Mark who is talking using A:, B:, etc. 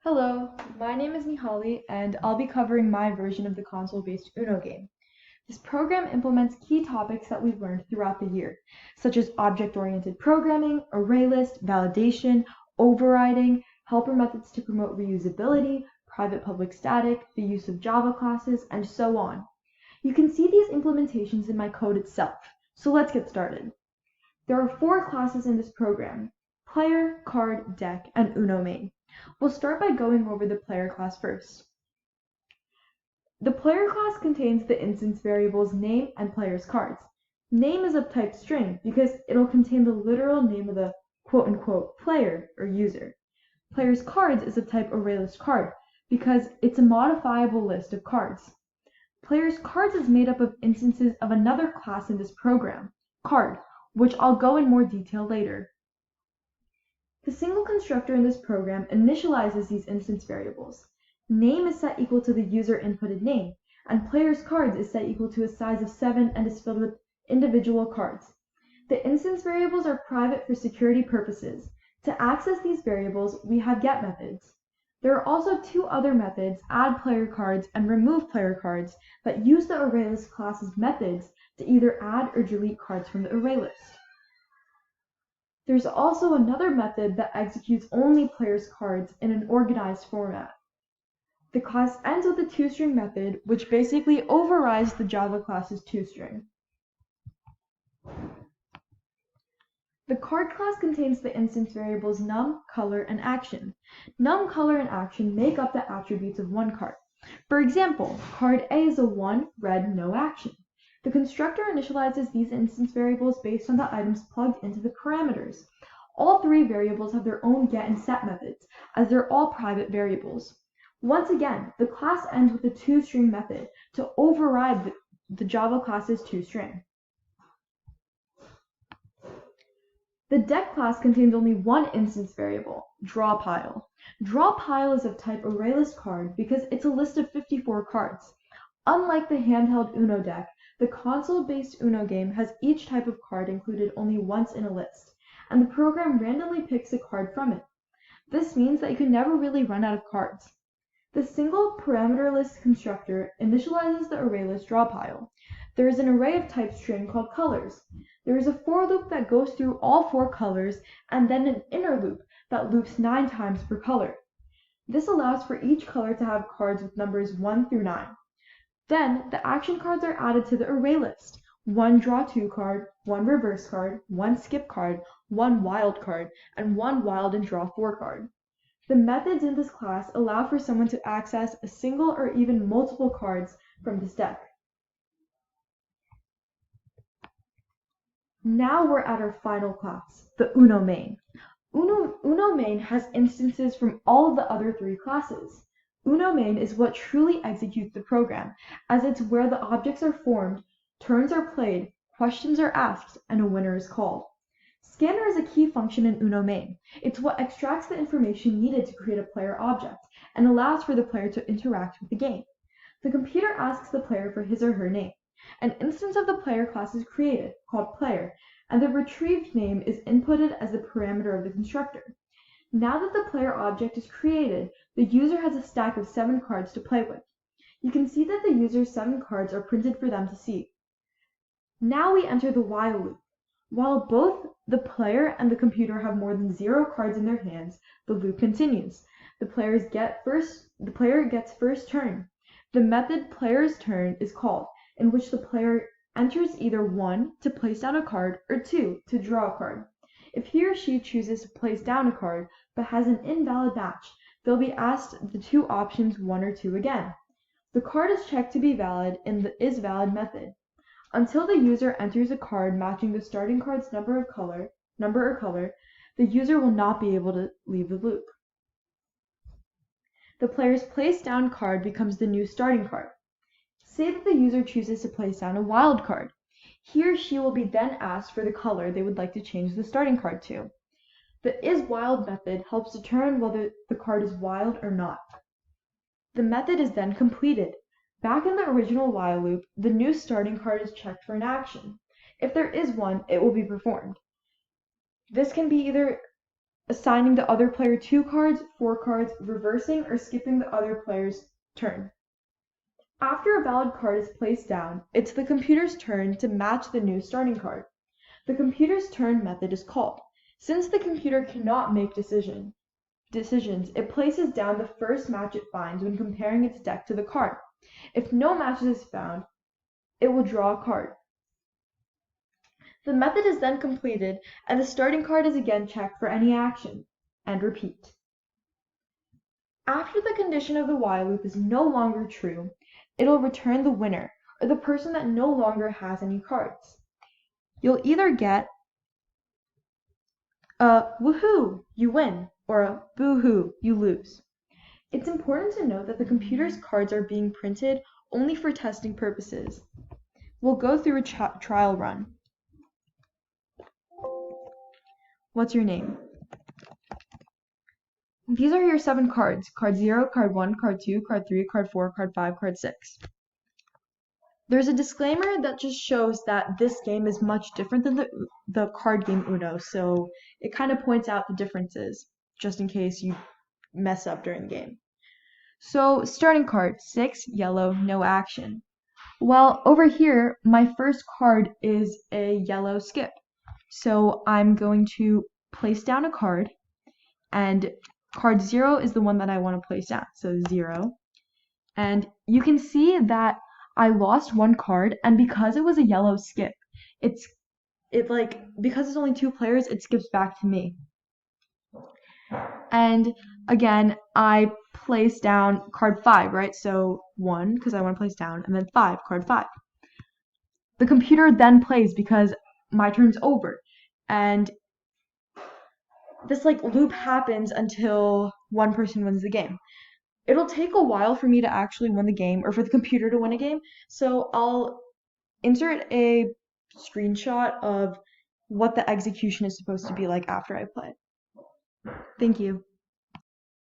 A: Hello, my name is Nihali, and I'll be covering my version of the console-based Uno game. This program implements key topics that we've learned throughout the year, such as object-oriented programming, array list, validation, overriding, helper methods to promote reusability, private-public static, the use of Java classes, and so on. You can see these implementations in my code itself, so let's get started. There are 4 classes in this program: player, card, deck, and Uno main. We'll start by going over the player class first. The player class contains the instance variables name and player's cards. Name is of type string because it'll contain the literal name of the quote-unquote player or user. Player's cards is of type ArrayList card because it's a modifiable list of cards. Player's cards is made up of instances of another class in this program, card, which I'll go in more detail later. The single constructor in this program initializes these instance variables. Name is set equal to the user inputted name, and player's cards is set equal to a size of 7 and is filled with individual cards. The instance variables are private for security purposes. To access these variables, we have get methods. There are also 2 other methods, add player cards and remove player cards, that use the ArrayList class's methods to either add or delete cards from the ArrayList. There's also another method that executes only player's cards in an organized format. The class ends with a toString method, which basically overrides the Java class's toString. The card class contains the instance variables num, color, and action. Num, color, and action make up the attributes of one card. For example, card A is a 1, red, no action. The constructor initializes these instance variables based on the items plugged into the parameters. All 3 variables have their own get and set methods, as they're all private variables. Once again, the class ends with a toString method to override the Java class's toString. The deck class contains only one instance variable, drawPile. DrawPile is of type ArrayList card because it's a list of 54 cards. Unlike the handheld Uno deck, the console-based Uno game has each type of card included only once in a list, and the program randomly picks a card from it. This means that you can never really run out of cards. The single parameter list constructor initializes the ArrayList drawPile. There is an array of type string called colors. There is a for loop that goes through all 4 colors, and then an inner loop that loops 9 times per color. This allows for each color to have cards with numbers 1 through 9. Then, the action cards are added to the array list. 1 draw 2 card, 1 reverse card, 1 skip card, 1 wild card, and 1 wild and draw 4 card. The methods in this class allow for someone to access a single or even multiple cards from this deck. Now we're at our final class, the Uno main. Uno main has instances from all of the other 3 classes. Uno main is what truly executes the program, as it's where the objects are formed, turns are played, questions are asked, and a winner is called. Scanner is a key function in Uno main. It's what extracts the information needed to create a player object, and allows for the player to interact with the game. The computer asks the player for his or her name. An instance of the player class is created, called player, and the retrieved name is inputted as the parameter of the constructor. Now that the player object is created, the user has a stack of 7 cards to play with. You can see that the user's 7 cards are printed for them to see. Now we enter the while loop. While both the player and the computer have more than 0 cards in their hands, the loop continues. The player gets first turn. The method player's turn is called, in which the player enters either 1 to place down a card or 2 to draw a card. If he or she chooses to place down a card but has an invalid match, they'll be asked the 2 options 1 or 2 again. The card is checked to be valid in the isValid method. Until the user enters a card matching the starting card's number or color, the user will not be able to leave the loop. The player's placed down card becomes the new starting card. Say that the user chooses to place down a wild card. He or she will be then asked for the color they would like to change the starting card to. The isWild method helps determine whether the card is wild or not. The method is then completed. Back in the original while loop, the new starting card is checked for an action. If there is one, it will be performed. This can be either assigning the other player 2 cards, 4 cards, reversing or skipping the other player's turn. After a valid card is placed down, it's the computer's turn to match the new starting card. The computer's turn method is called. Since the computer cannot make decisions, it places down the first match it finds when comparing its deck to the card. If no matches is found, it will draw a card. The method is then completed, and the starting card is again checked for any action, and repeat. After the condition of the while loop is no longer true, it'll return the winner, or the person that no longer has any cards. You'll either get a woohoo, you win, or a boo-hoo, you lose. It's important to note that the computer's cards are being printed only for testing purposes. We'll go through a trial run. What's your name? These are your 7 cards. Card 0, card 1, card 2, card 3, card 4, card 5, card 6. There's a disclaimer that just shows that this game is much different than the card game Uno, so it kind of points out the differences, just in case you mess up during the game. So, starting card, 6, yellow, no action. Well, over here, my first card is a yellow skip. So I'm going to place down a card, and card 0 is the one that I want to place down, so 0. And you can see that I lost one card, and because it was a yellow skip, because it's only 2 players, it skips back to me. And again, I place down card 5, right? So 1, because I want to place down, and then 5, card 5. The computer then plays because my turn's over. And this loop happens until one person wins the game. It'll take a while for me to actually win the game, or for the computer to win a game, so I'll insert a screenshot of what the execution is supposed to be like after I play. Thank you.